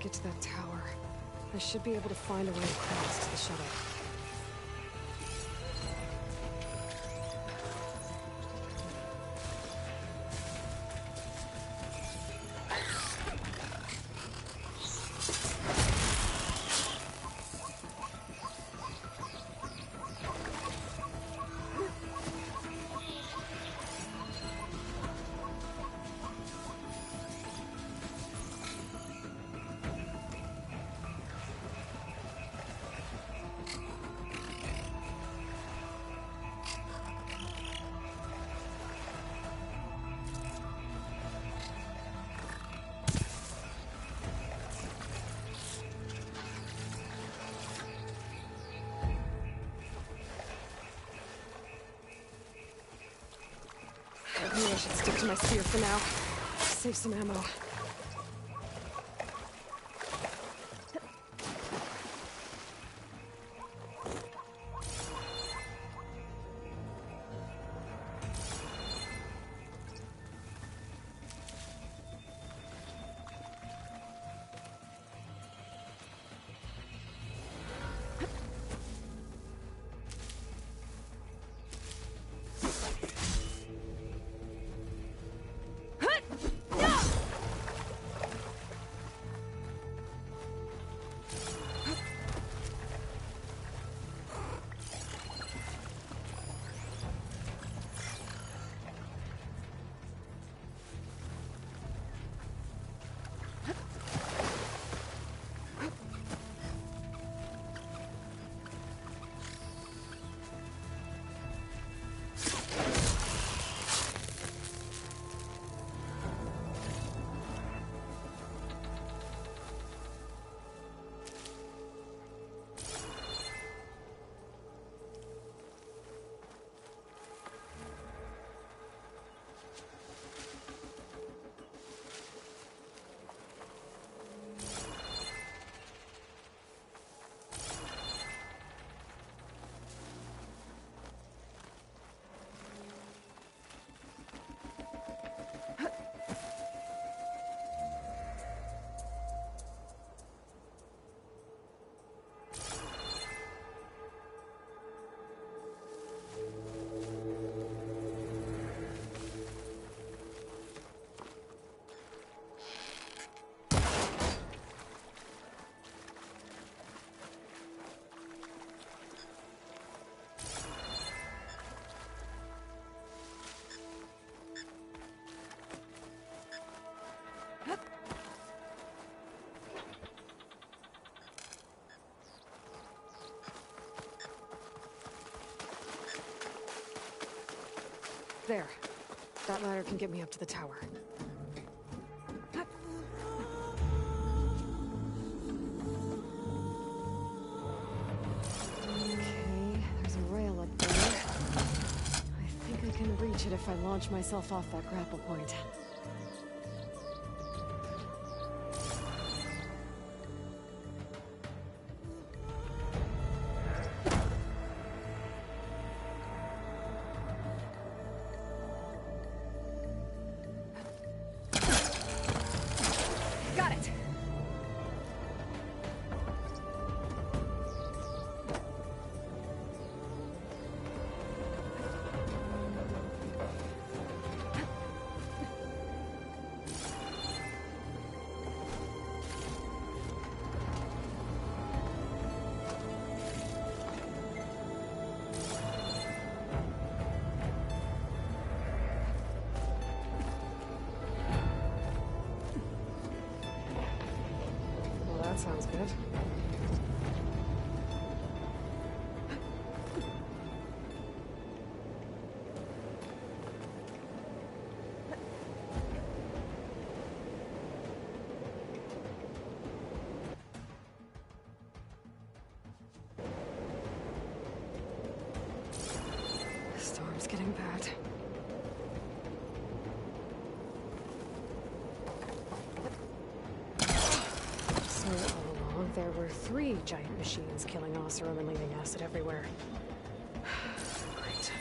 get to that tower. I should be able to find a way across to the shuttle. Maybe I should stick to my spear for now. Save some ammo. There. That ladder can get me up to the tower. Okay, there's a rail up there. I think I can reach it if I launch myself off that grapple point. Got it! That sounds good. Storm's getting bad. There were 3 giant machines killing Oseram and leaving acid everywhere. Great.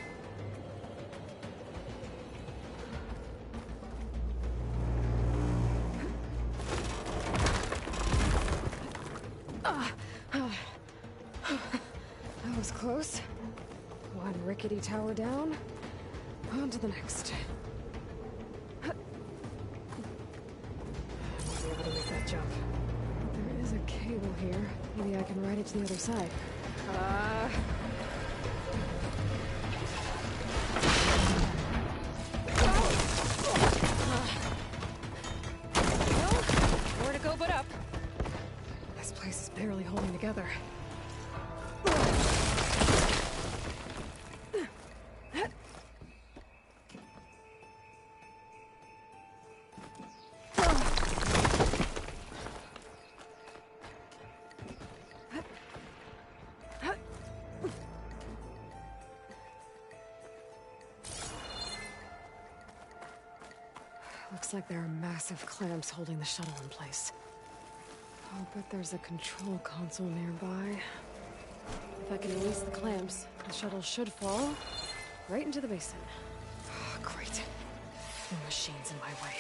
close. One rickety tower down. On to the next. I won't be able to make that jump. There is a cable here. Maybe I can ride it to the other side. Where to go but up? This place is barely holding together. Looks like there are massive clamps holding the shuttle in place. I'll bet there's a control console nearby. If I can release the clamps, the shuttle should fall right into the basin. Oh, great. The machine's in my way.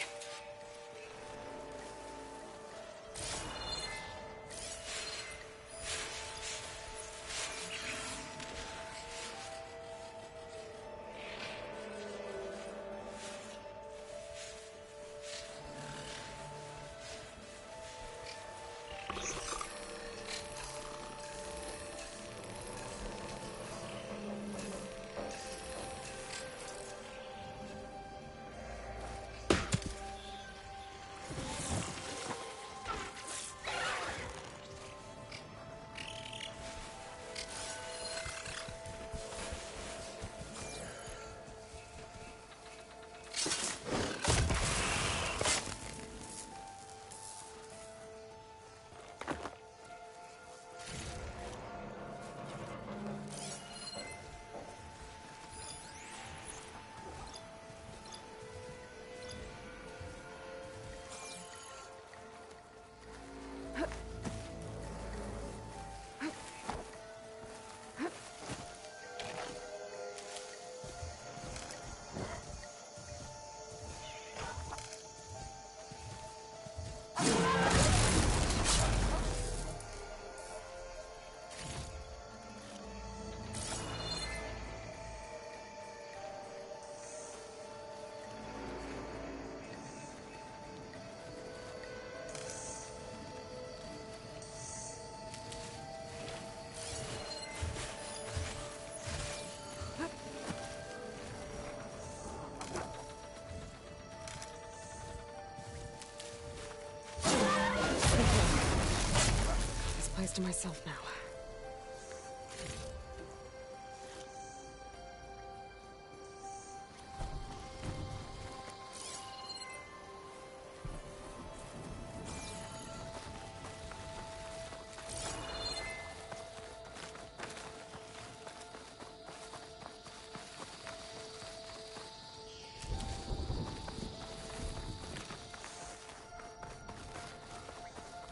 To myself now.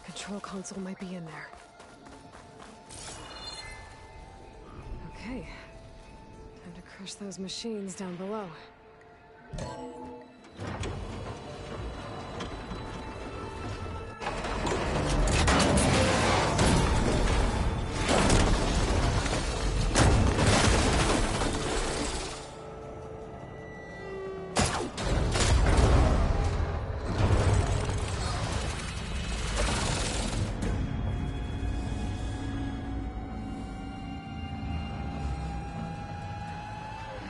Control console might be in there. Okay, time to crush those machines down below.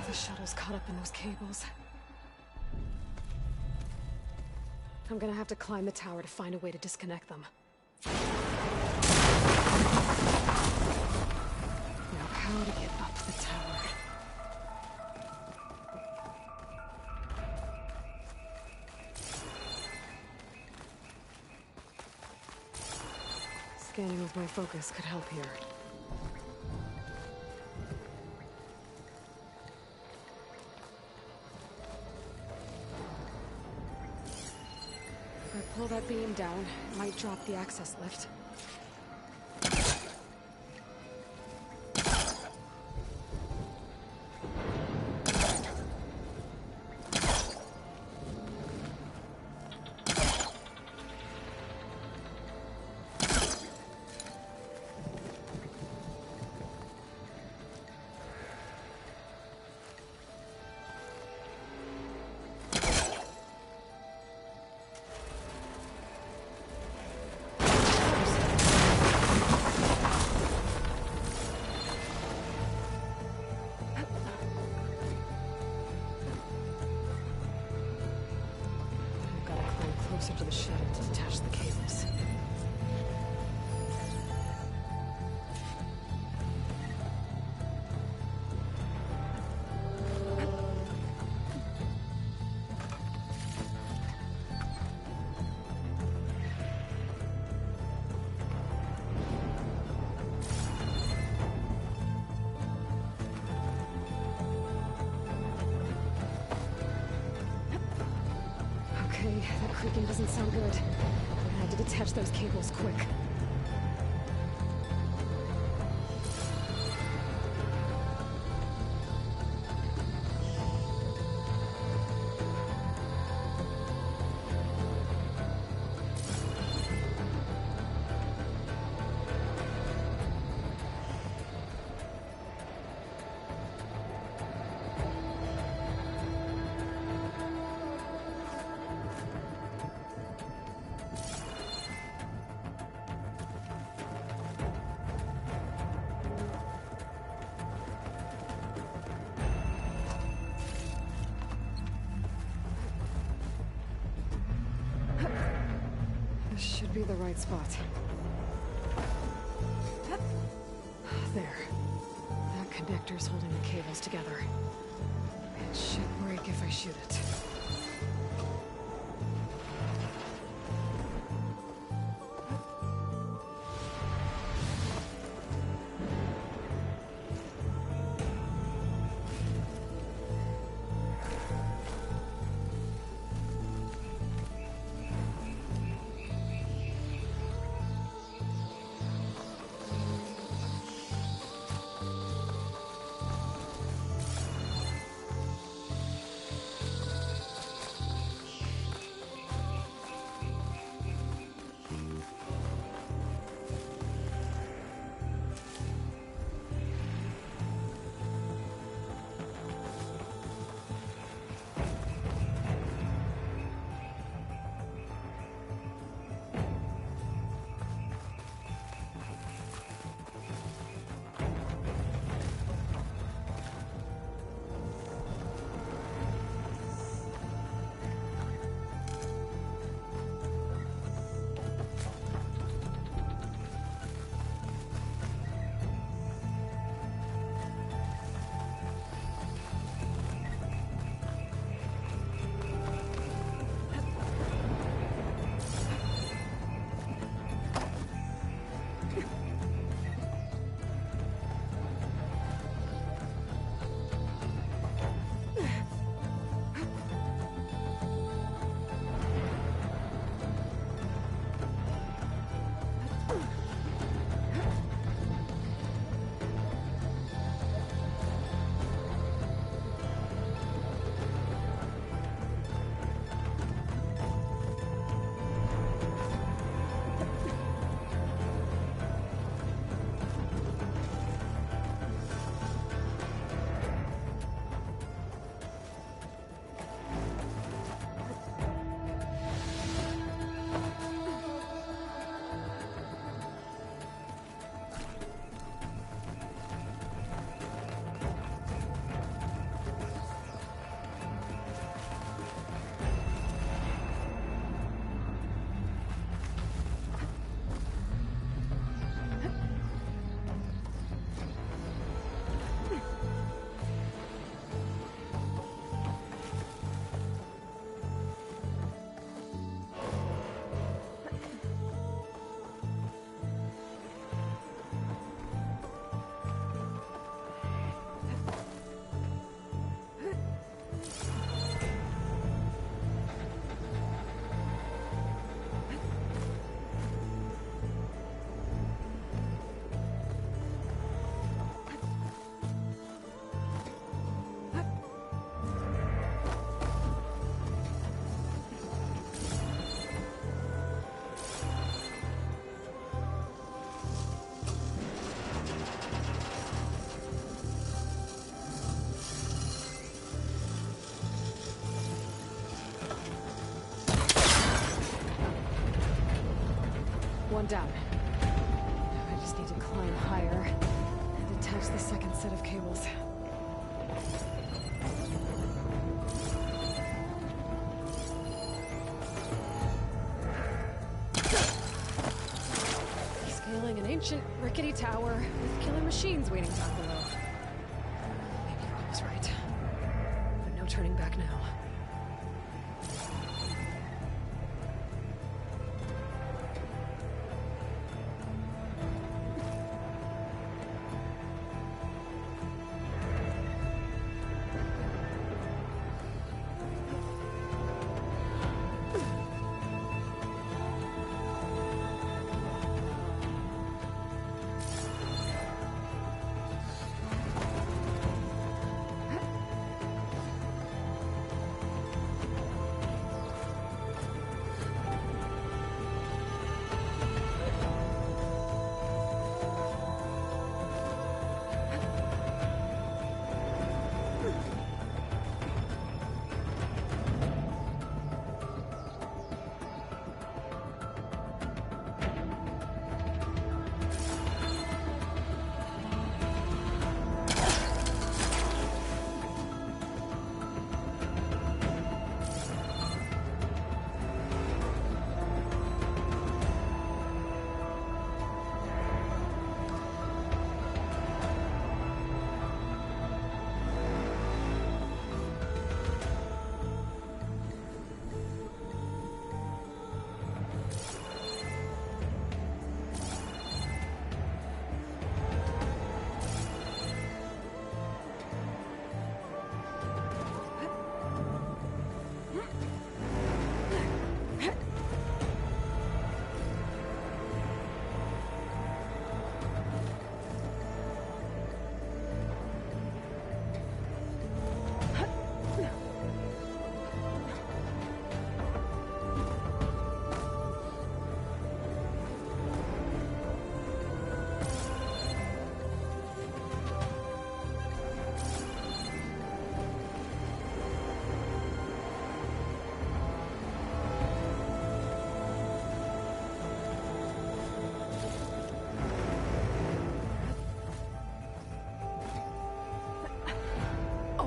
The shuttle's caught up in those cables. I'm gonna have to climb the tower to find a way to disconnect them. Now how to get up the tower? Scanning with my focus could help here. If I pull that beam down, it might drop the access lift. creaking doesn't sound good. We're gonna have to detach those cables quick. This should be the right spot. There. That connector's holding the cables together. It should break if I shoot it. One down. I just need to climb higher and attach the second set of cables. Scaling an ancient, rickety tower with killer machines waiting down below. Maybe I was right. But no turning back now.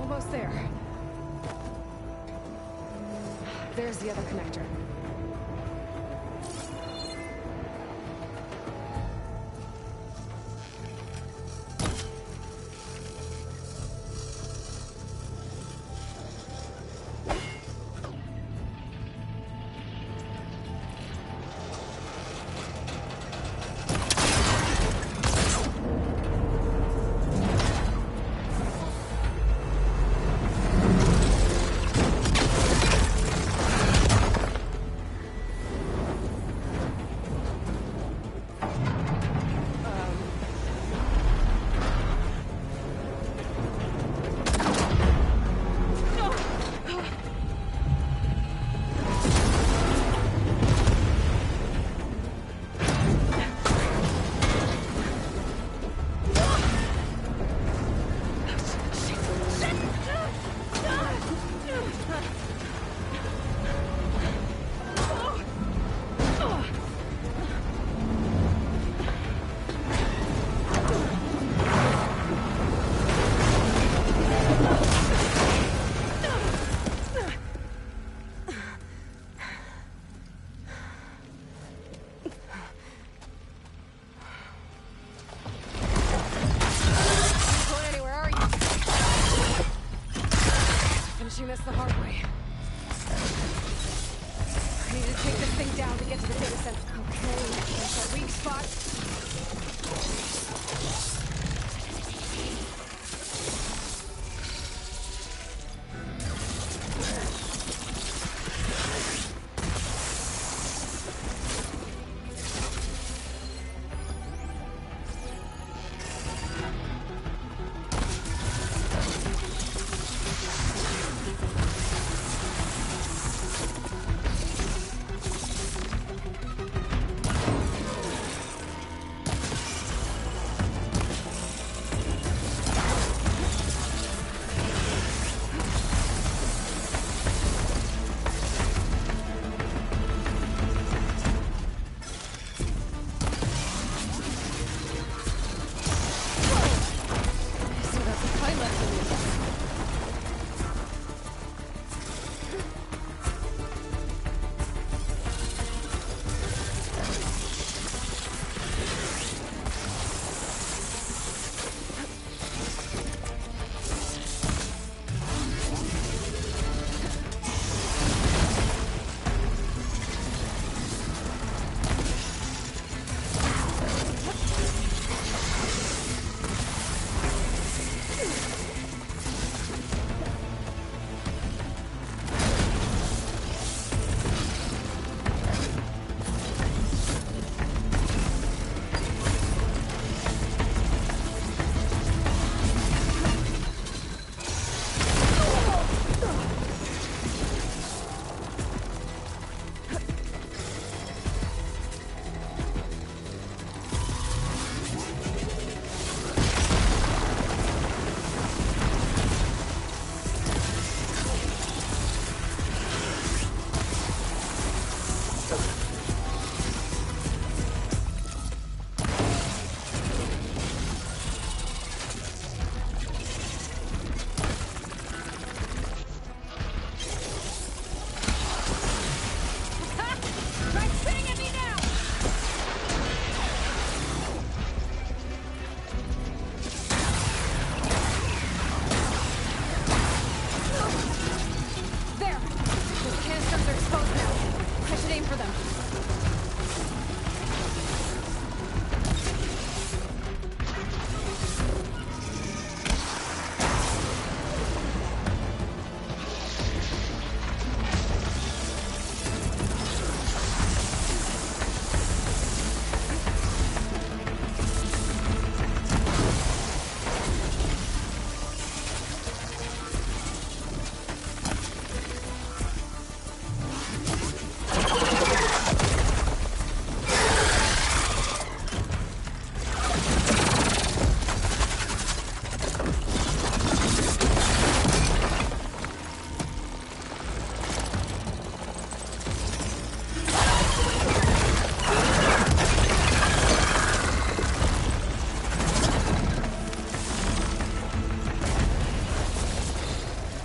Almost there. There's the other connector. Finishing this the hard way. I need to take this thing down to get to the data center. Okay, there's that weak spot.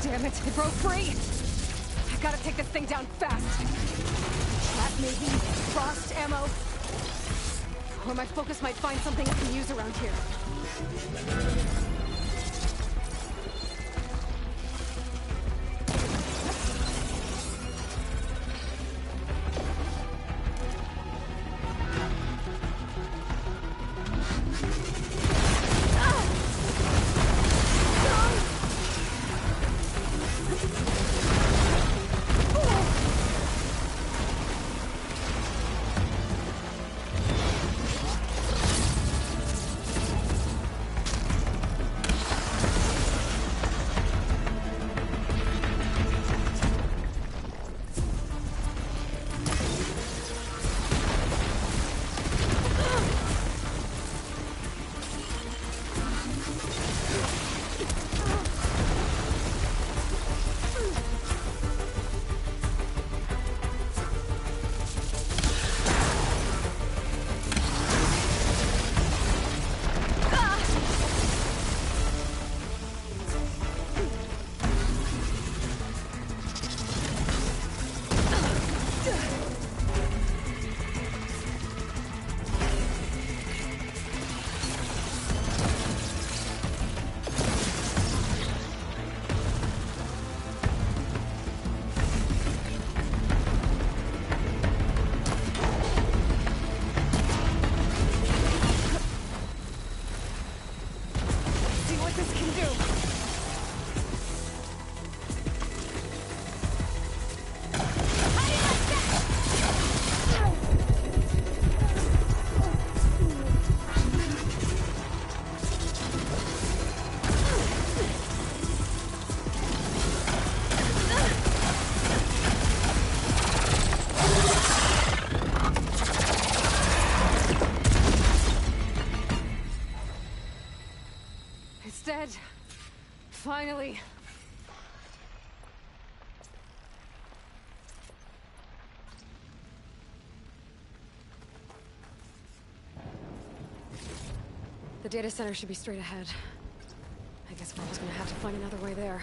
Damn it, it broke free! I gotta take this thing down fast. Trap maybe? Frost ammo? Or my focus might find something I can use around here. Dead. Finally. The data center should be straight ahead. I guess we're just gonna have to find another way there.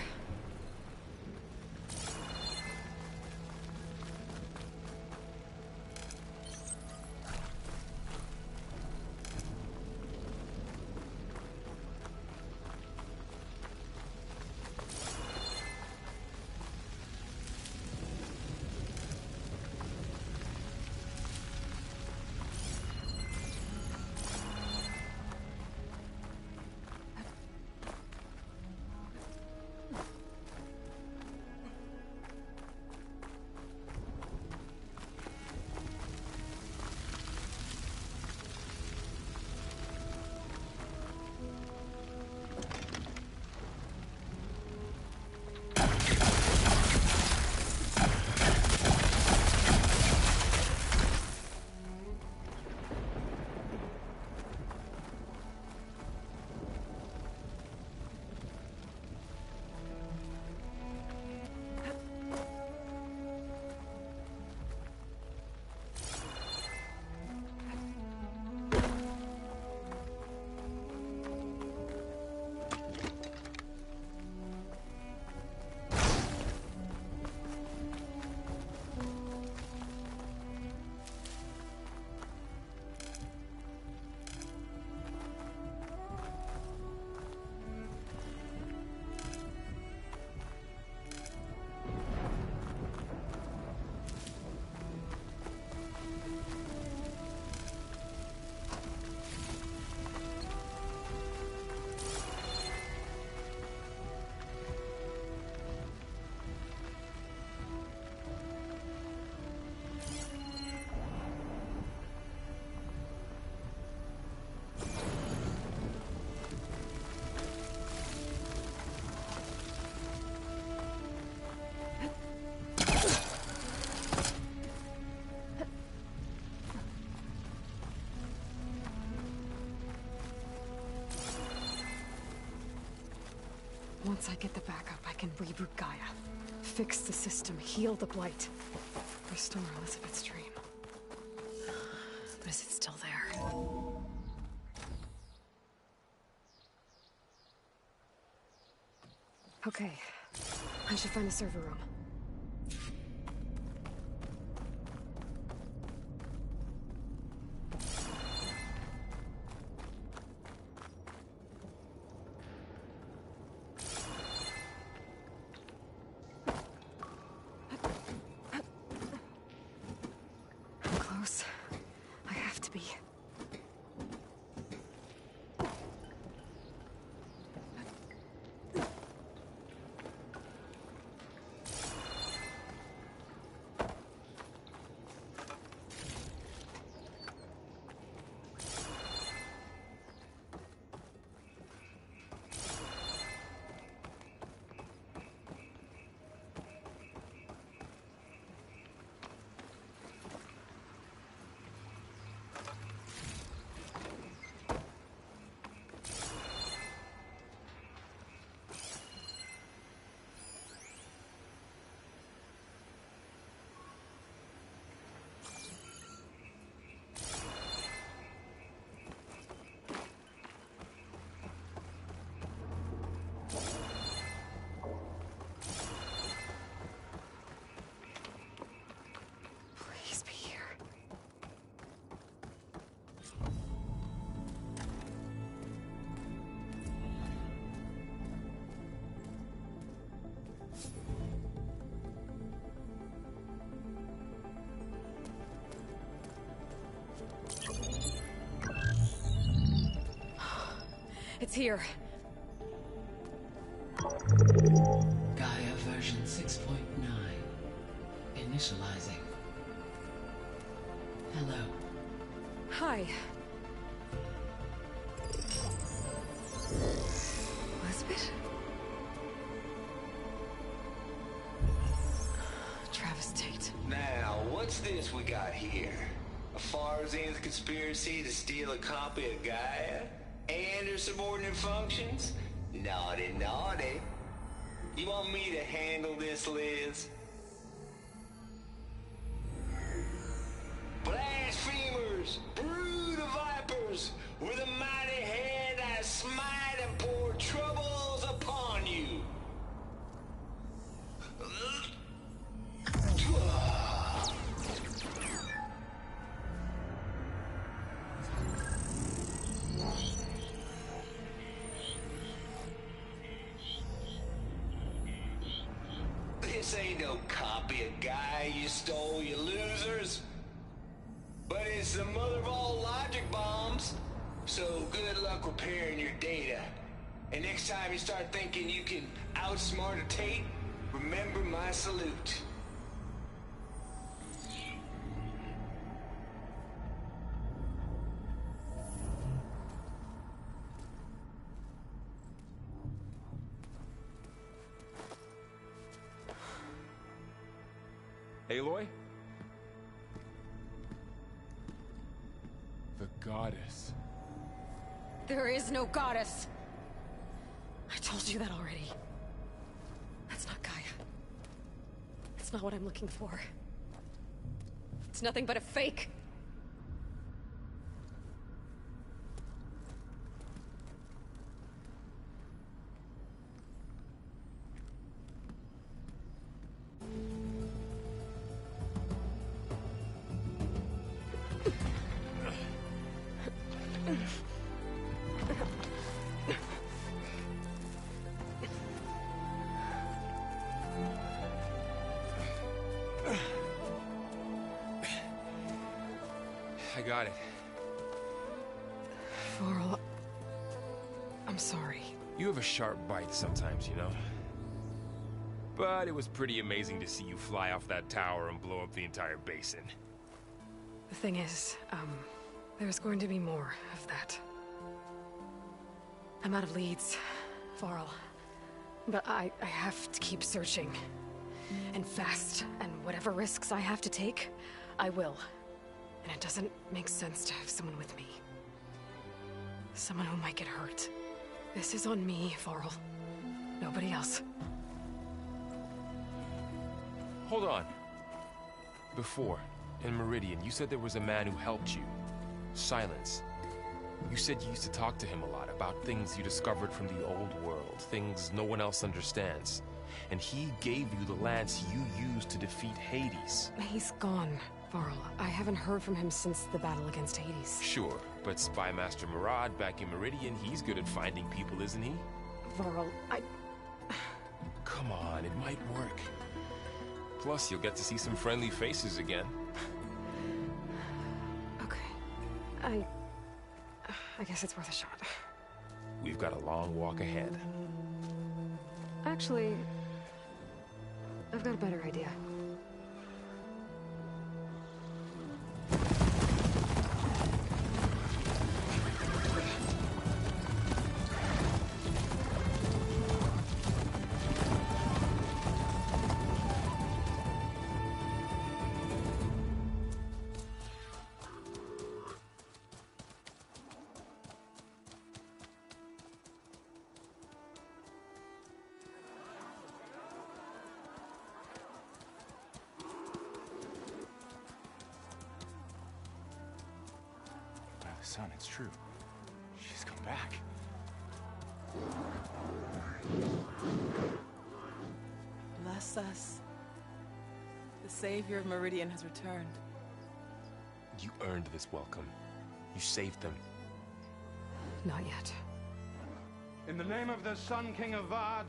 Once I get the backup, I can reboot Gaia. Fix the system, heal the Blight. Restore Elizabeth's dream. But is it still there? Okay. I should find the server room. I'm close. I have to be. Please be here. It's here. Gaia version 6.9. Initializing. Hello. Hi. Elizabeth? Travis Tate. Now, what's this we got here? A Farzian's conspiracy to steal a copy of Gaia? And her subordinate functions? Naughty, naughty. You want me to handle this, Liz? Blasphemers! Brood of vipers! With a mighty hand I smite and pour troubles upon you! This ain't no copy of Gaia you stole, you losers. But it's the mother of all logic bombs. So good luck repairing your data. And next time you start thinking you can outsmart a Tate, remember my salute. Aloy? The goddess. There is no goddess. I told you that already. That's not Gaia. It's not what I'm looking for. It's nothing but a fake. I got it. Varl, I'm sorry. You have a sharp bite sometimes, you know? But it was pretty amazing to see you fly off that tower and blow up the entire basin. The thing is, there's going to be more of that. I'm out of leads, Varl. But I have to keep searching. And fast. And whatever risks I have to take, I will. And it doesn't make sense to have someone with me. Someone who might get hurt. This is on me, Varl. Nobody else. Hold on. Before, in Meridian, you said there was a man who helped you. Silence. You said you used to talk to him a lot about things you discovered from the old world, things no one else understands. And he gave you the lance you used to defeat Hades. He's gone, Varl. I haven't heard from him since the battle against Hades. Sure, but Spy Master Murad back in Meridian, he's good at finding people, isn't he? Varl, Come on, it might work. Plus, you'll get to see some friendly faces again. Okay. I guess it's worth a shot. We've got a long walk ahead. Actually, I've got a better idea. Son, it's true. She's come back. Bless us. The savior of Meridian has returned. You earned this welcome. You saved them. Not yet. In the name of the Sun King of Vard,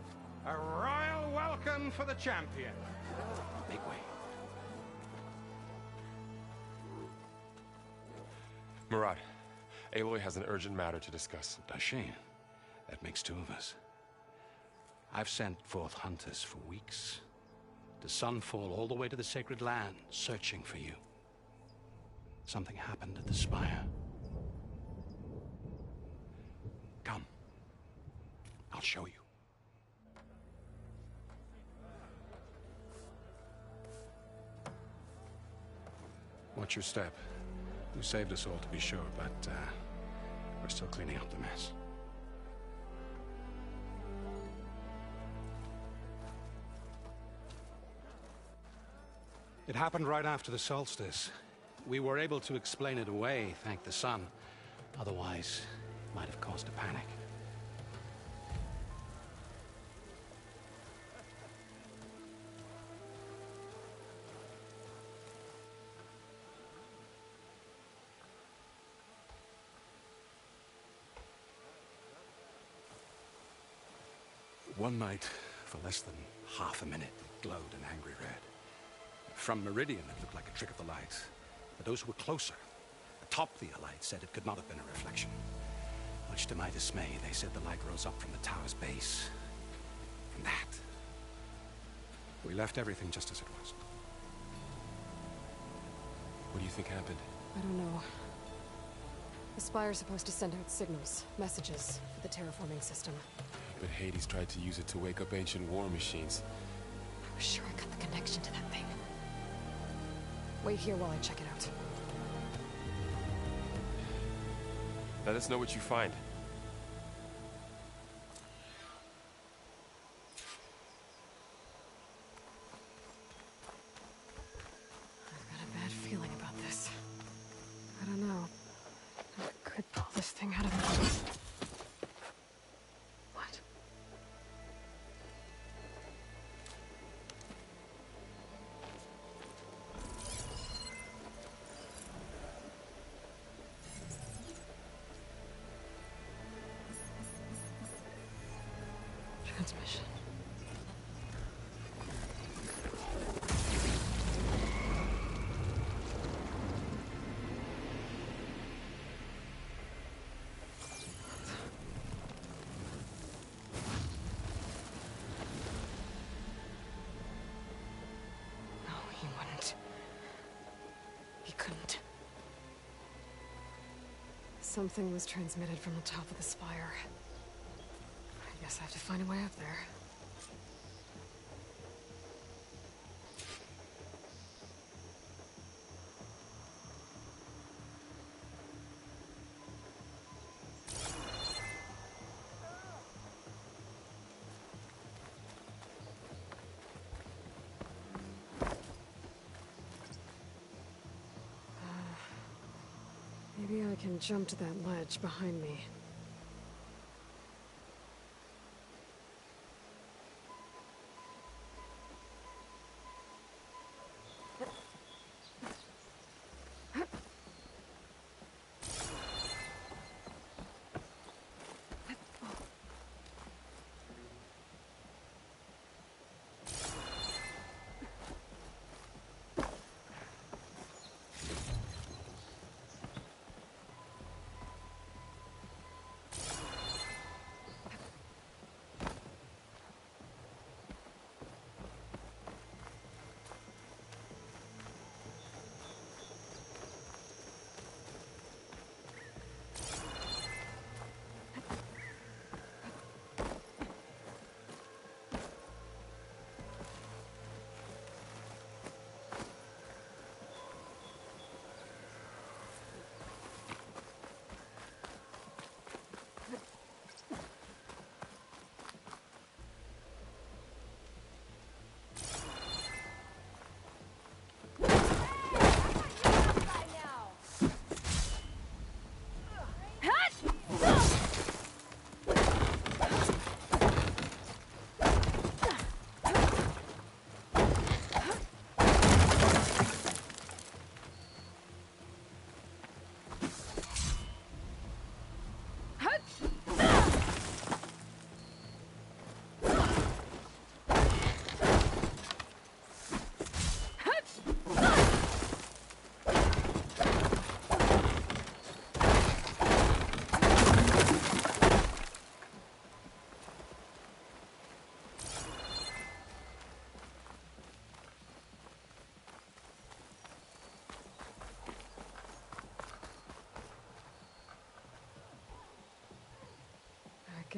a royal welcome for the champion. Make way. Murad, Aloy has an urgent matter to discuss. Does she? That makes two of us. I've sent forth hunters for weeks. To Sunfall all the way to the Sacred Land, searching for you. Something happened at the Spire. Come. I'll show you. Watch your step. You saved us all, to be sure, but we're still cleaning up the mess. It happened right after the solstice. We were able to explain it away, thank the sun. Otherwise, it might have caused a panic. One night, for less than half a minute, it glowed an angry red. From Meridian, it looked like a trick of the light. But those who were closer, atop the Allied, said it could not have been a reflection. Much to my dismay, they said the light rose up from the tower's base. From that. We left everything just as it was. What do you think happened? I don't know. The Spire's supposed to send out signals, messages, for the terraforming system. But Hades tried to use it to wake up ancient war machines. I was sure I got the connection to that thing. Wait here while I check it out. Let us know what you find. I've got a bad feeling about this. I don't know. I could pull this thing out of me. What? Transmission. No, he wouldn't. He couldn't. Something was transmitted from the top of the spire. I guess I have to find a way up there. Maybe I can jump to that ledge behind me.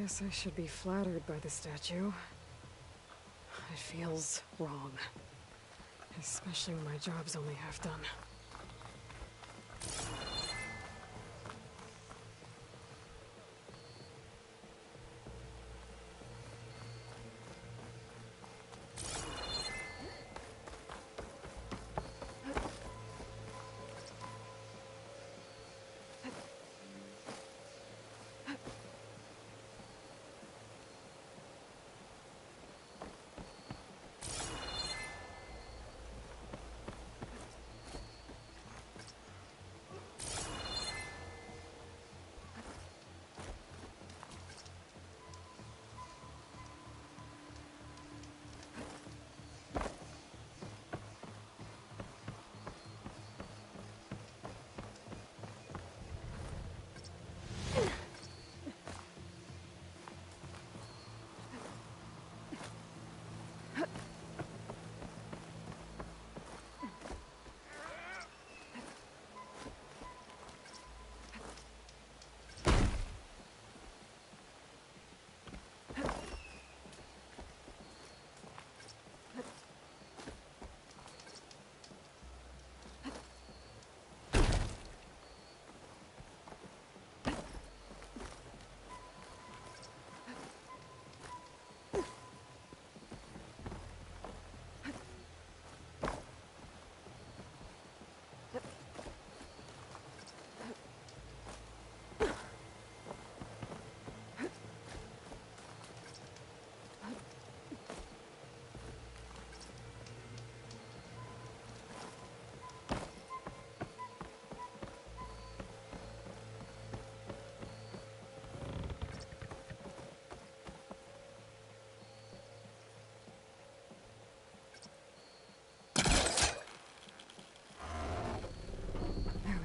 guess I should be flattered by the statue. It feels wrong. Especially when my job's only half done.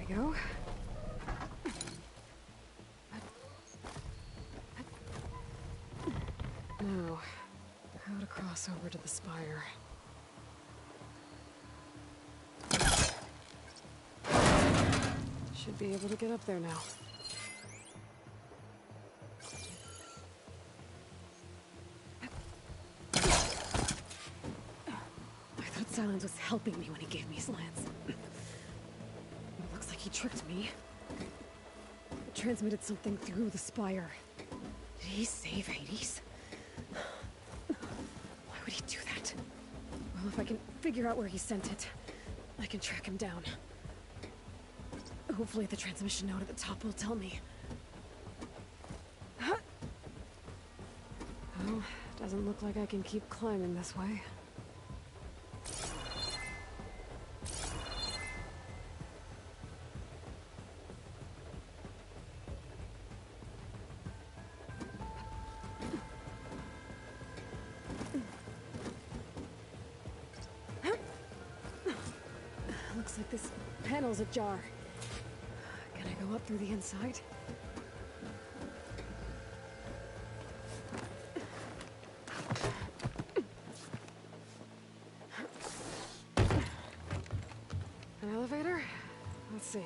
Go. Now, how to cross over to the spire. Should be able to get up there now. I thought Silence was helping me when he gave me his lance. He tricked me. It transmitted something through the spire. Did he save Hades? Why would he do that? Well, if I can figure out where he sent it, I can track him down. Hopefully the transmission node at the top will tell me. Well, doesn't look like I can keep climbing this way. Looks like this panel's ajar. Can I go up through the inside? An elevator? Let's see.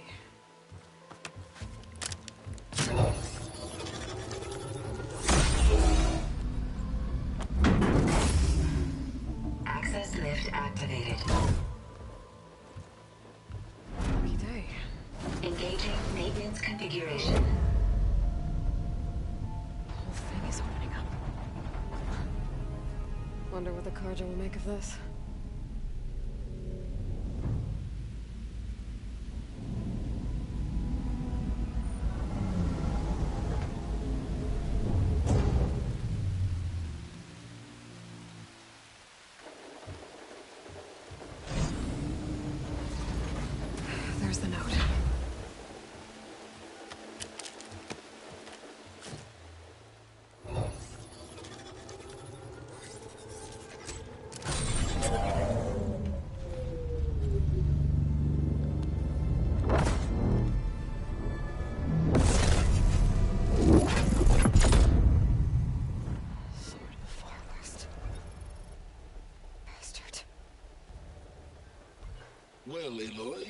Access lift activated. Engaging maintenance configuration. The whole thing is opening up. Wonder what the Carja will make of this. There's the note. Well, Aloy,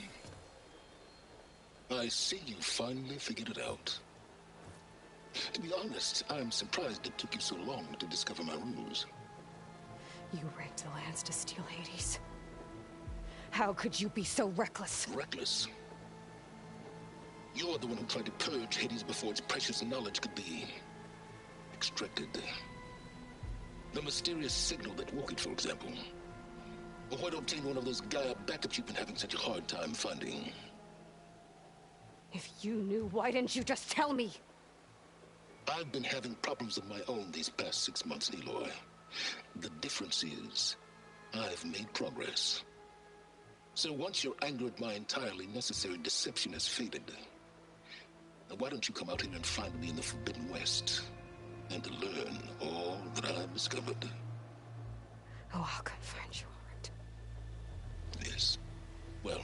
I see you finally figured it out. To be honest, I'm surprised it took you so long to discover my ruse. You rigged the lands to steal Hades. How could you be so reckless? Reckless? You're the one who tried to purge Hades before its precious knowledge could be extracted. The mysterious signal that woke it, for example. Or why to obtain one of those Gaia backups you've been having such a hard time finding. If you knew, why didn't you just tell me? I've been having problems of my own these past 6 months, Aloy. The difference is, I've made progress. So once your anger at my entirely necessary deception has faded, now why don't you come out here and find me in the Forbidden West, and learn all that I've discovered? Oh, I'll come find you, all right. Yes. Well,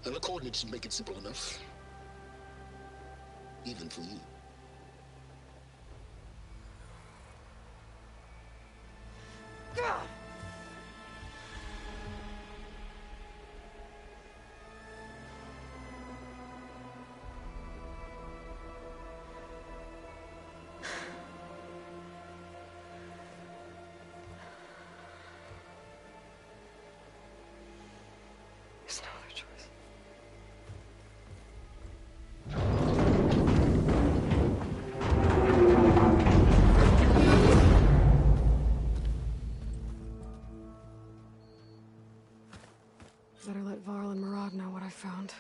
and the coordinates make it simple enough. Even for you. God! There's no other choice. Better let Varl and Murad know what I found.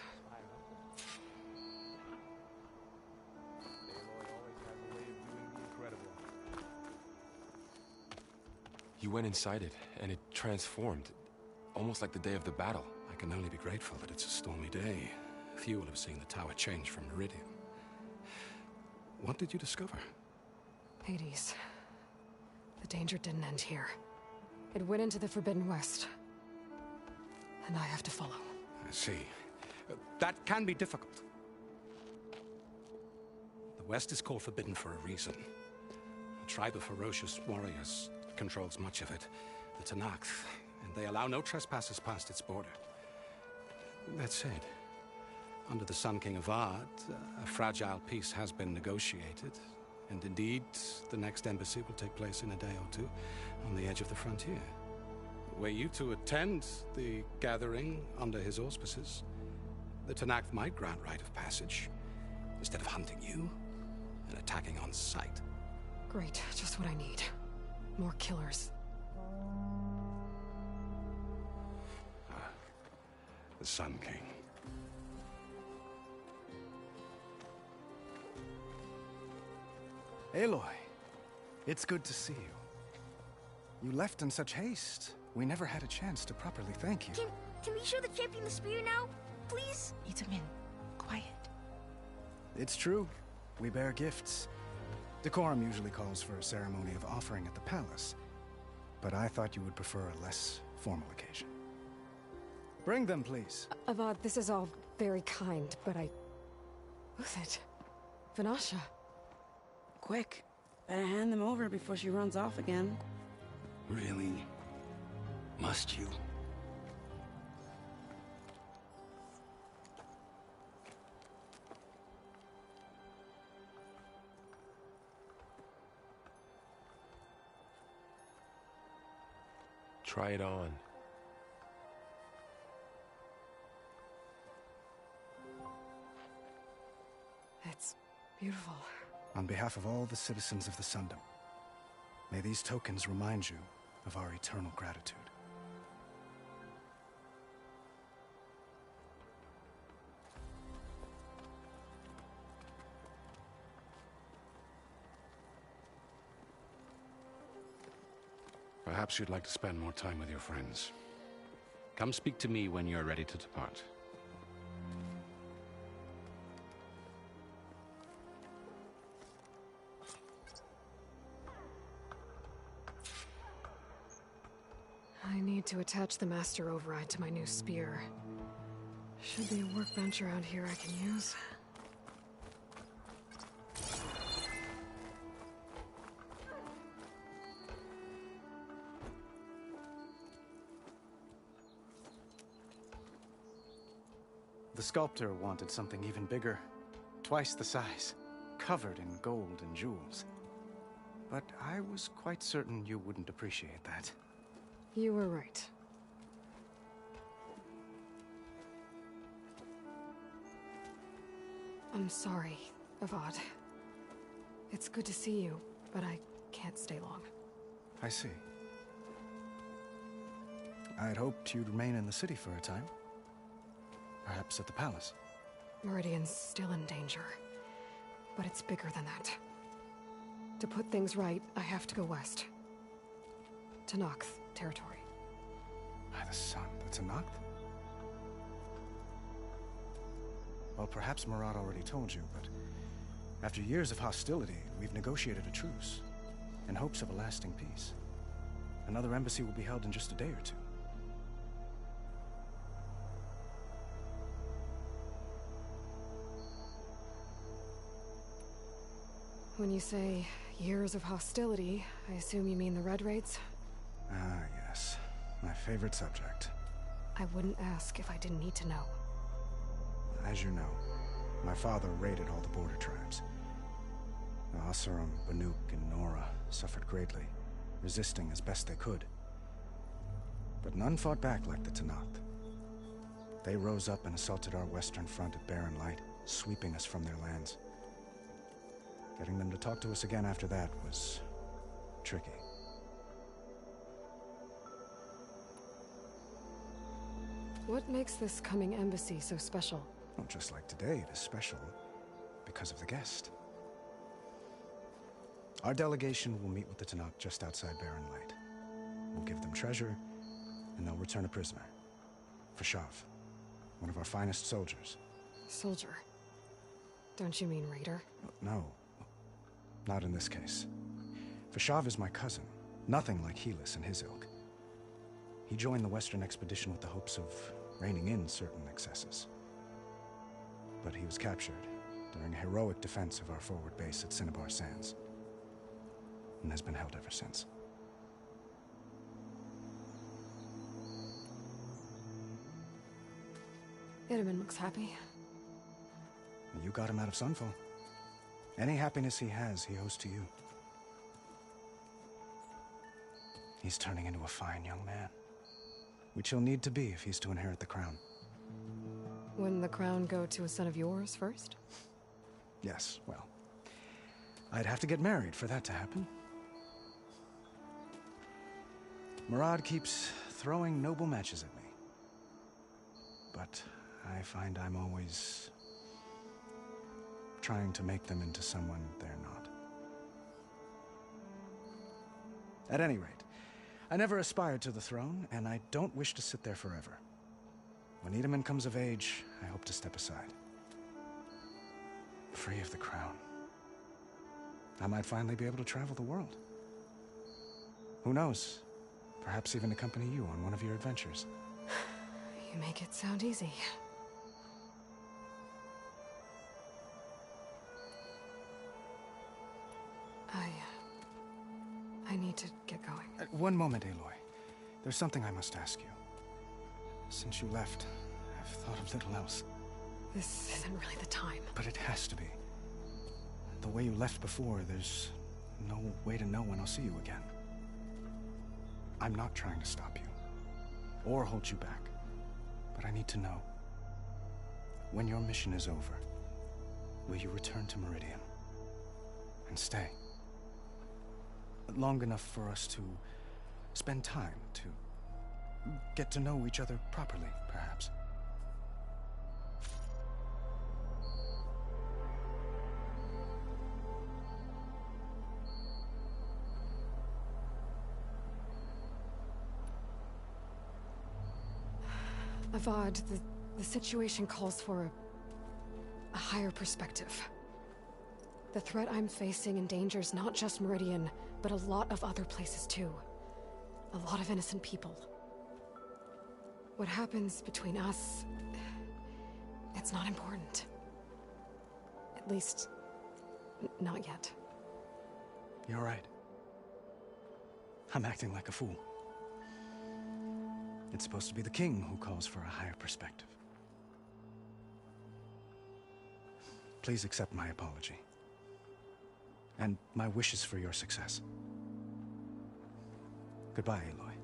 You went inside it, and it transformed. Almost like the day of the battle. I can only be grateful that it's a stormy day. Few will have seen the tower change from Meridian. What did you discover? Hades. The danger didn't end here. It went into the Forbidden West. And I have to follow. I see. That can be difficult. The West is called Forbidden for a reason. A tribe of ferocious warriors controls much of it, the Tenakth, and they allow no trespassers past its border. That said, under the Sun King of Ard, a fragile peace has been negotiated, and indeed, the next embassy will take place in a day or two on the edge of the frontier. Were you to attend the gathering under his auspices, the Tenakth might grant right of passage, instead of hunting you and attacking on sight. Great, just what I need. More killers. The Sun King. Aloy, it's good to see you. You left in such haste. We never had a chance to properly thank you. Can we show the champion the spear now? Please? Itamin, quiet. It's true. We bear gifts. Decorum usually calls for a ceremony of offering at the palace. But I thought you would prefer a less formal occasion. Bring them, please. Avad, this is all very kind, but Who's it? Vanasha. Quick. Better hand them over before she runs off again. Really? Must you? Try it on. It's beautiful. On behalf of all the citizens of the Sundom, may these tokens remind you of our eternal gratitude. Perhaps you'd like to spend more time with your friends. Come speak to me when you're ready to depart. I need to attach the Master Override to my new spear. Should be a workbench around here I can use. The sculptor wanted something even bigger. Twice the size. covered in gold and jewels. But I was quite certain you wouldn't appreciate that. You were right. I'm sorry, Avad. It's good to see you, but I can't stay long. I see. I'd hoped you'd remain in the city for a time. Perhaps at the palace. Meridian's still in danger, but it's bigger than that. To put things right, I have to go west. To Nox territory. By the sun, the Tanakh? Well, perhaps Murad already told you, but after years of hostility, we've negotiated a truce, in hopes of a lasting peace. Another embassy will be held in just a day or two. When you say years of hostility, I assume you mean the Red Raids? Ah, yes. My favorite subject. I wouldn't ask if I didn't need to know. As you know, my father raided all the border tribes. The Asurum, Banuk, and Nora suffered greatly, resisting as best they could. But none fought back like the Tanakh. They rose up and assaulted our western front at Barren Light, sweeping us from their lands. Getting them to talk to us again after that was tricky. What makes this coming embassy so special? Well, just like today, it is special because of the guest. Our delegation will meet with the Tanakh just outside Barren Light. We'll give them treasure, and they'll return a prisoner. Fashav, one of our finest soldiers. Soldier? Don't you mean raider? No, not in this case. Fashav is my cousin, nothing like Helis and his ilk. He joined the Western expedition with the hopes of reining in certain excesses. But he was captured during a heroic defense of our forward base at Cinnabar Sands, and has been held ever since. Itaman looks happy. You got him out of Sunfall. Any happiness he has, he owes to you. He's turning into a fine young man, which he'll need to be if he's to inherit the crown. Wouldn't the crown go to a son of yours first? Yes, well, I'd have to get married for that to happen. Murad keeps throwing noble matches at me. But I find I'm always trying to make them into someone they're not. At any rate, I never aspired to the throne, and I don't wish to sit there forever. When Itaman comes of age, I hope to step aside. Free of the crown. I might finally be able to travel the world. Who knows? Perhaps even accompany you on one of your adventures. You make it sound easy. I need to get going. One moment, Aloy. There's something I must ask you. Since you left, I've thought of little else. This isn't really the time. But it has to be. The way you left before, there's no way to know when I'll see you again. I'm not trying to stop you, or hold you back. But I need to know, when your mission is over, will you return to Meridian? And stay? Long enough for us to spend time, to get to know each other properly, perhaps. Avad, the situation calls for a higher perspective. The threat I'm facing endangers not just Meridian, but a lot of other places too. A lot of innocent people. What happens between us, it's not important. At least, not yet. You're right. I'm acting like a fool. It's supposed to be the king who calls for a higher perspective. Please accept my apology. and my wishes for your success. Goodbye, Aloy.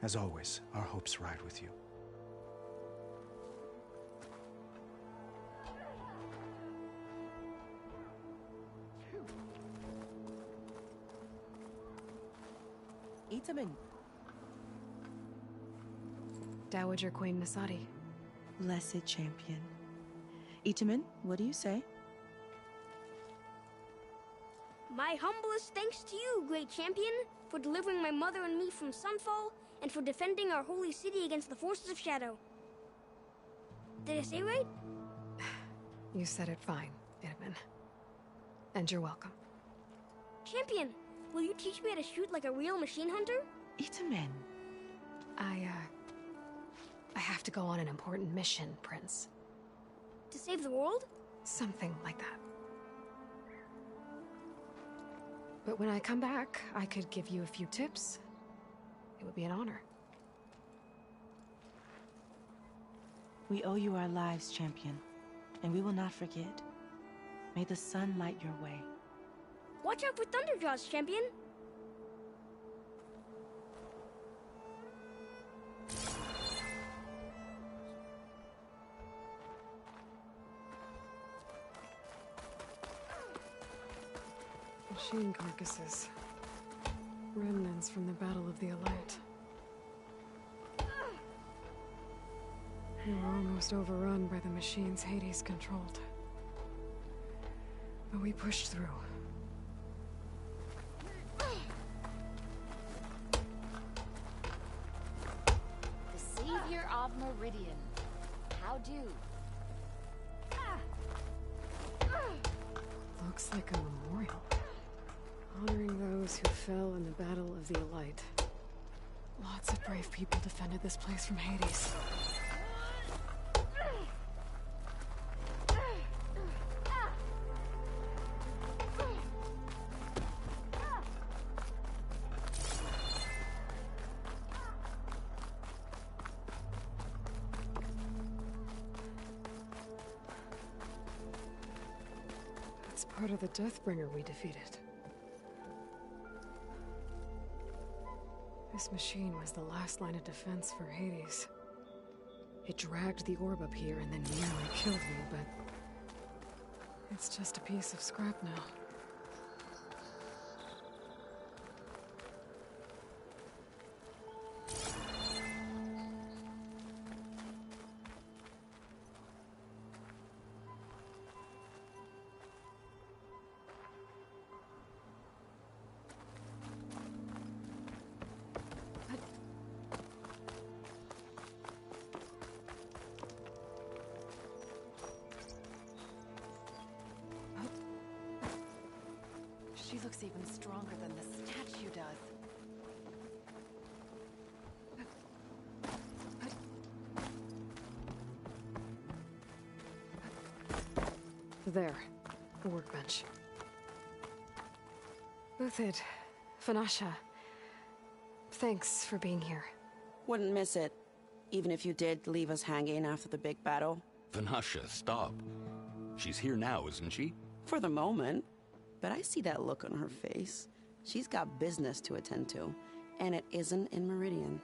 As always, our hopes ride with you. Itamen. Dowager Queen Nasadi. Blessed champion. Itamen, what do you say? My humblest thanks to you, great champion, for delivering my mother and me from Sunfall, and for defending our holy city against the forces of Shadow. Did I say right? You said it fine, Itamen. And you're welcome. Champion, will you teach me how to shoot like a real machine hunter? Itamen. I have to go on an important mission, Prince. To save the world? Something like that. But when I come back, I could give you a few tips. It would be an honor. We owe you our lives, champion, and we will not forget. May the sun light your way. Watch out for Thunderjaws, champion! Machine carcasses. Remnants from the Battle of the Elite. We were almost overrun by the machines Hades controlled. But we pushed through. The Savior of Meridian. How do? Looks like a memorial. Honoring those who fell in the Battle of the Elite. Lots of brave people defended this place from Hades. That's part of the Deathbringer we defeated. This machine was the last line of defense for Hades. It dragged the orb up here and then nearly killed me, but it's just a piece of scrap now. She looks even stronger than the statue does. There, the workbench. Buthid, Vanasha, thanks for being here. Wouldn't miss it, even if you did leave us hanging after the big battle. Vanasha, stop. She's here now, isn't she? For the moment. But I see that look on her face. She's got business to attend to, and it isn't in Meridian.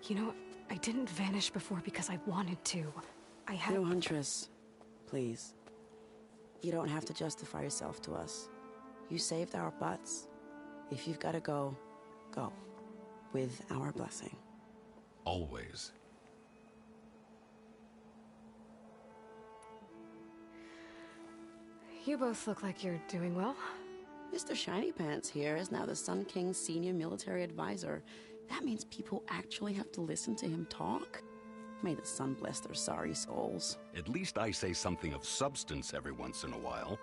You know, I didn't vanish before because I wanted to. I had... No, Huntress. Please. You don't have to justify yourself to us. You saved our butts. If you've got to go, go. With our blessing. Always. You both look like you're doing well. Mr. Shiny Pants here is now the Sun King's senior military advisor. That means people actually have to listen to him talk? May the sun bless their sorry souls. At least I say something of substance every once in a while.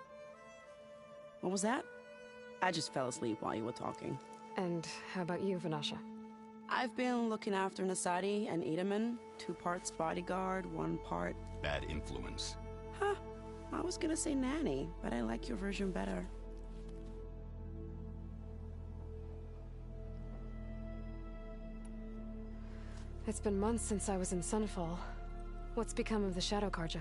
What was that? I just fell asleep while you were talking. And how about you, Vanasha? I've been looking after Nasadi and Itamen. 2 parts bodyguard, 1 part... bad influence. Huh. I was gonna say nanny, but I like your version better. It's been months since I was in Sunfall. What's become of the Shadow Karja?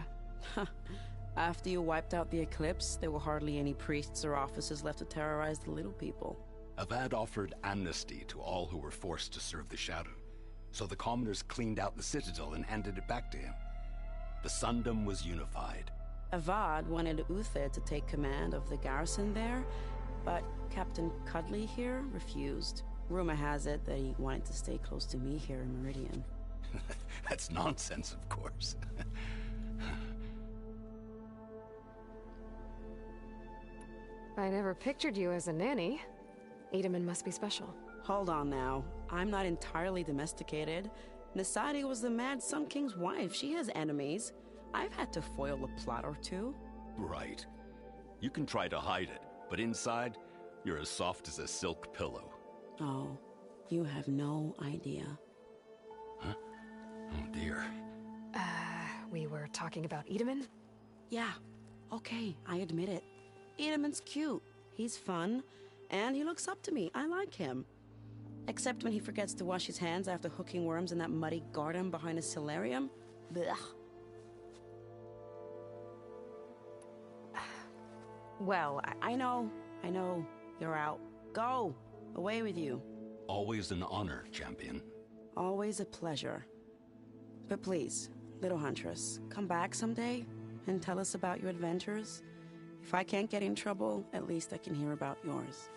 After you wiped out the eclipse, there were hardly any priests or officers left to terrorize the little people. Avad offered amnesty to all who were forced to serve the Shadow, so the commoners cleaned out the citadel and handed it back to him. The Sundom was unified. Avad wanted Uther to take command of the garrison there, but Captain Cudley here refused. Rumor has it that he wanted to stay close to me here in Meridian. That's nonsense, of course. I never pictured you as a nanny. Edaman must be special. Hold on now. I'm not entirely domesticated. Nasadi was the Mad Sun King's wife. She has enemies. I've had to foil a plot or two. Right. You can try to hide it, but inside, you're as soft as a silk pillow. Oh, you have no idea. Huh? Oh dear. We were talking about Edaman? Yeah, okay, I admit it. Edaman's cute. He's fun, and he looks up to me. I like him. Except when he forgets to wash his hands after hooking worms in that muddy garden behind his solarium. Blech. Well, I know. You're out. Go! Away with you. Always an honor, champion. Always a pleasure. But please, little huntress, come back someday and tell us about your adventures. If I can't get in trouble, at least I can hear about yours.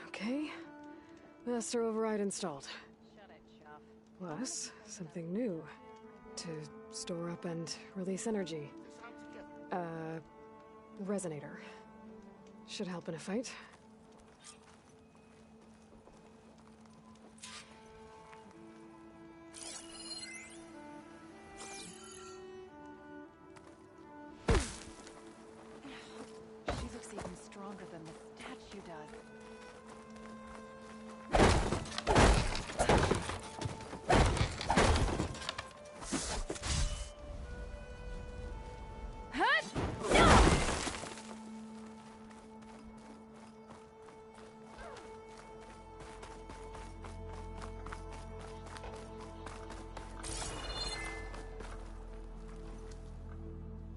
Okay. Master override installed. Plus, something new. To store up and release energy. Resonator. Should help in a fight. She looks even stronger than the statue does.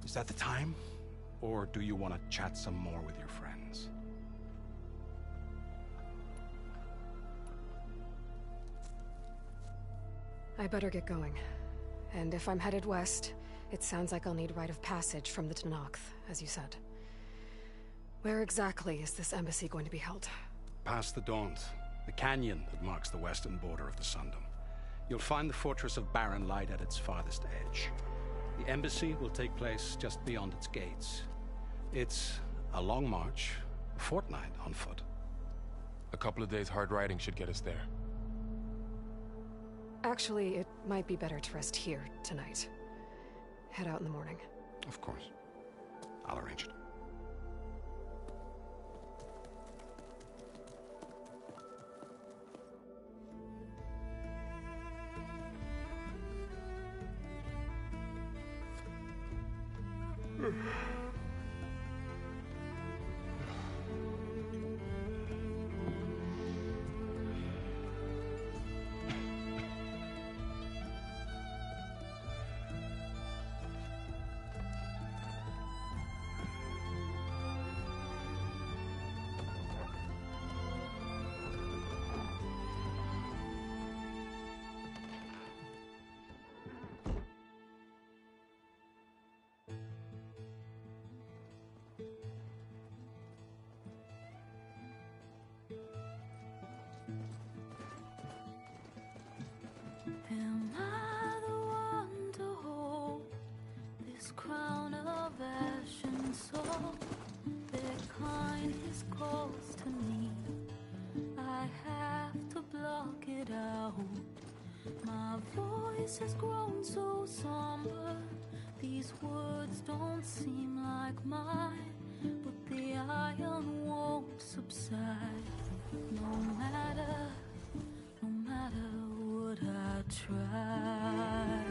Is that the time? Or do you want to chat some more with your friends? I better get going. And if I'm headed west, it sounds like I'll need rite of passage from the Tenakth, as you said. Where exactly is this embassy going to be held? Past the Daunt, the canyon that marks the western border of the Sundom. You'll find the fortress of Barren Light at its farthest edge. The embassy will take place just beyond its gates. It's a long march, a fortnight on foot. A couple of days hard riding should get us there. Actually, it might be better to rest here tonight. Head out in the morning. Of course. I'll arrange it. Am I the one to hold this crown of ash and soul? Behind his calls to me, I have to block it out. My voice has grown so somber, these words don't seem like mine, but the iron won't subside. No matter try.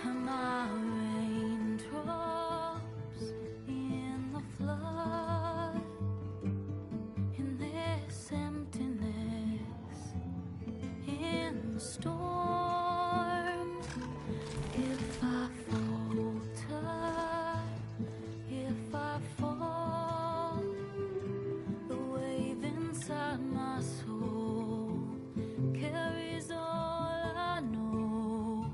And my raindrops in the flood, in this emptiness, in the storm. If I falter, if I fall, the wave inside my soul carries all I know.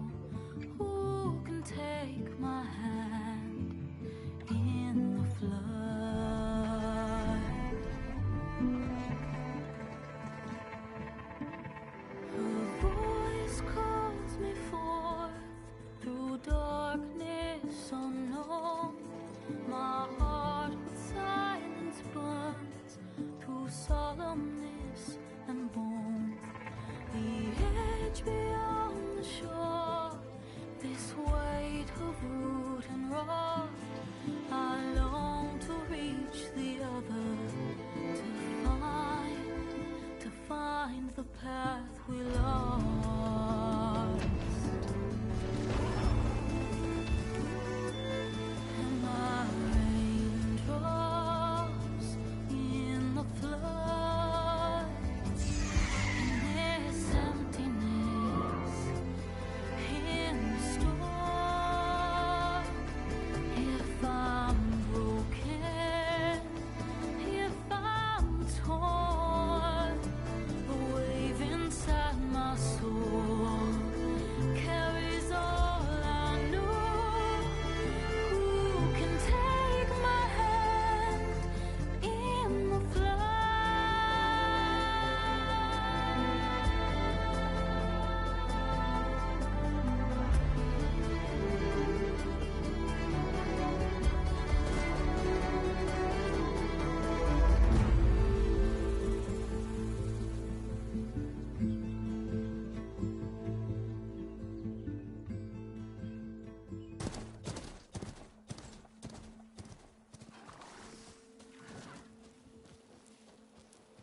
Who can take my hand in the flood? Her voice calls me forth through darkness unknown. My heart with silence burns through solemnness and bone. The edge beyond the shore, this weight of root and rod. I long to reach the other, to find the path we lost. And my raindrops in the flood, in this emptiness, in the storm. If I'm broken, if I'm torn, the wave inside my soul carries all I know. Who can take my hand in the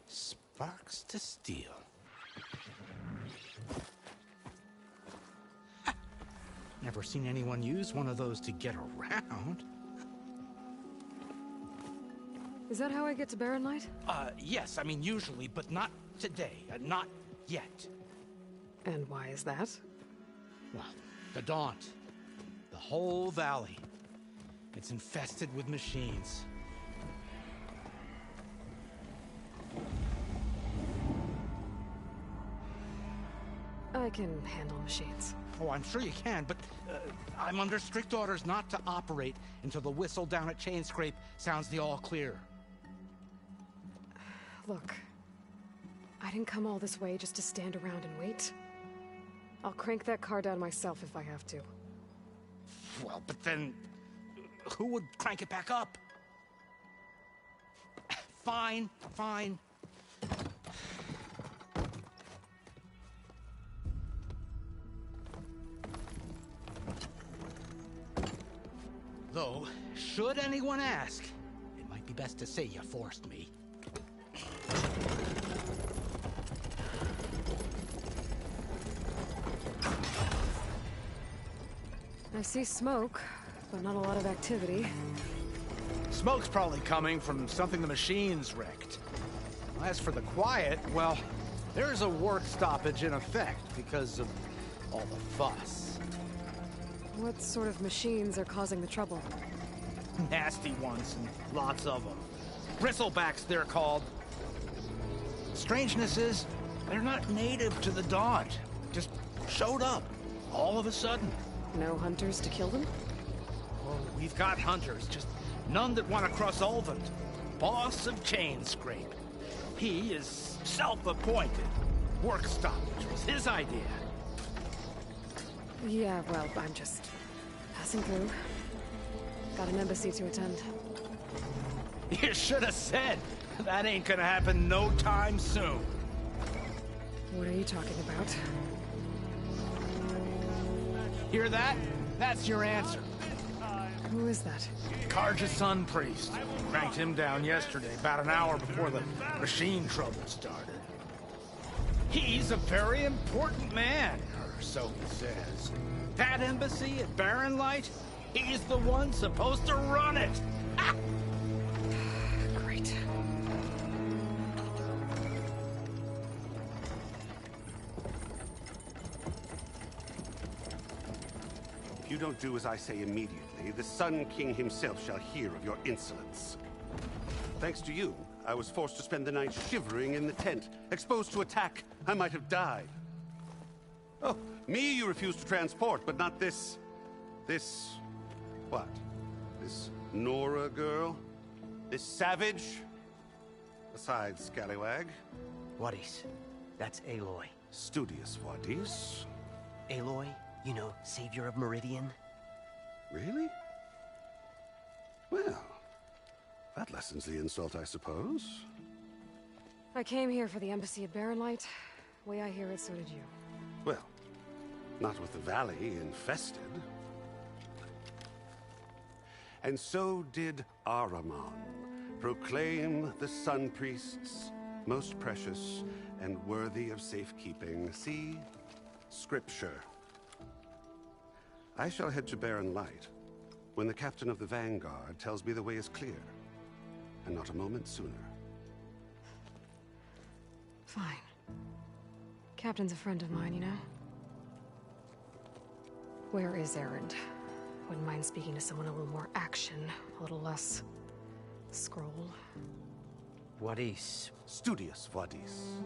Sparks to steel. Never seen anyone use one of those to get around. Is that how I get to Barren Light? Yes, I mean usually, but not today. Not yet. And why is that? Well, the Daunt. The whole valley. It's infested with machines. I can handle machines. Oh, I'm sure you can, but I'm under strict orders not to operate until the whistle down at Chain Scrape sounds the all clear. Look, I didn't come all this way just to stand around and wait. I'll crank that car down myself if I have to. Well, but then who would crank it back up? Fine, fine. Though, should anyone ask, it might be best to say you forced me. I see smoke, but not a lot of activity. Smoke's probably coming from something the machines wrecked. As for the quiet, well, there's a work stoppage in effect because of all the fuss. What sort of machines are causing the trouble? Nasty ones, and lots of them. Bristlebacks, they're called. Strangeness is, they're not native to the Daunt. Just showed up, all of a sudden. No hunters to kill them? Oh, we've got hunters, just none that want to cross Ulvund. Boss of Chain Scrape. He is self-appointed. Work stoppage was his idea. Yeah, well, I'm just passing through. Got an embassy to attend. You should have said. That ain't gonna happen no time soon. What are you talking about? Hear that? That's your answer. Who is that? Karja's Sun Priest. Cranked him down yesterday, about an hour before the machine trouble started. He's a very important man, or so he says. That embassy at Barren Light, he's the one supposed to run it. Ha! Great. If you don't do as I say immediately, the Sun King himself shall hear of your insolence. Thanks to you, I was forced to spend the night shivering in the tent. Exposed to attack, I might have died. Oh, me you refuse to transport, but not this... what? This Nora girl? This savage? Besides, scallywag. Wadis. That's Aloy. Studious Wadis. Aloy, you know, savior of Meridian. Really? Well, that lessens the insult, I suppose. I came here for the embassy at Barren Light. Way I hear it, so did you. Well, not with the valley infested. And so did Ahriman, proclaim the Sun Priests most precious and worthy of safekeeping. See? Scripture. I shall head to Barren Light when the captain of the Vanguard tells me the way is clear, and not a moment sooner. Fine. Captain's a friend of mine, you know? Where is Erend? Wouldn't mind speaking to someone a little more action, a little less... scroll. Wadis. Studious Wadis.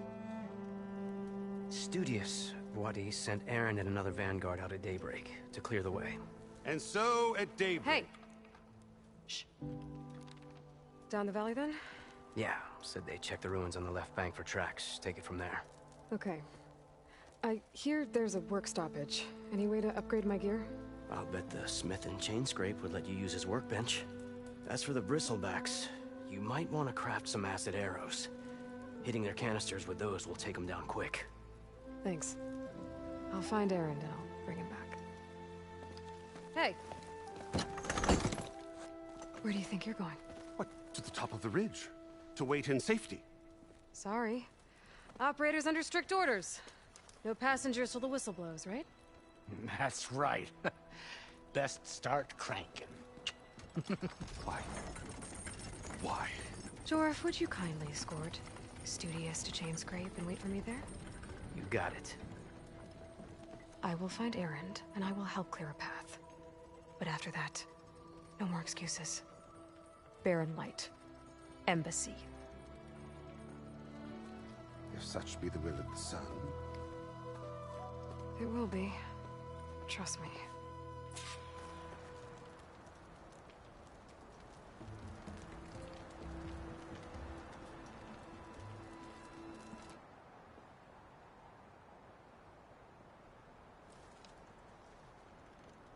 Studious Wadis sent Aaron and another Vanguard out at daybreak to clear the way. And so at daybreak... Hey! Shh. Down the valley, then? Yeah, said they checked the ruins on the left bank for tracks. Take it from there. Okay. I hear there's a work stoppage. Any way to upgrade my gear? I'll bet the smith and chain scrape would let you use his workbench. As for the bristlebacks, you might want to craft some acid arrows. Hitting their canisters with those will take them down quick. Thanks. I'll find Erend and I'll bring him back. Hey! Where do you think you're going? What? To the top of the ridge. To wait in safety. Sorry. Operator's under strict orders. No passengers till the whistle blows, right? That's right. Best start cranking. Why? Why? Jorf, would you kindly escort Studious to Chain Scrape and wait for me there? You got it. I will find Erend, and I will help clear a path. But after that, no more excuses. Barren Light. Embassy. If such be the will of the sun. It will be. Trust me.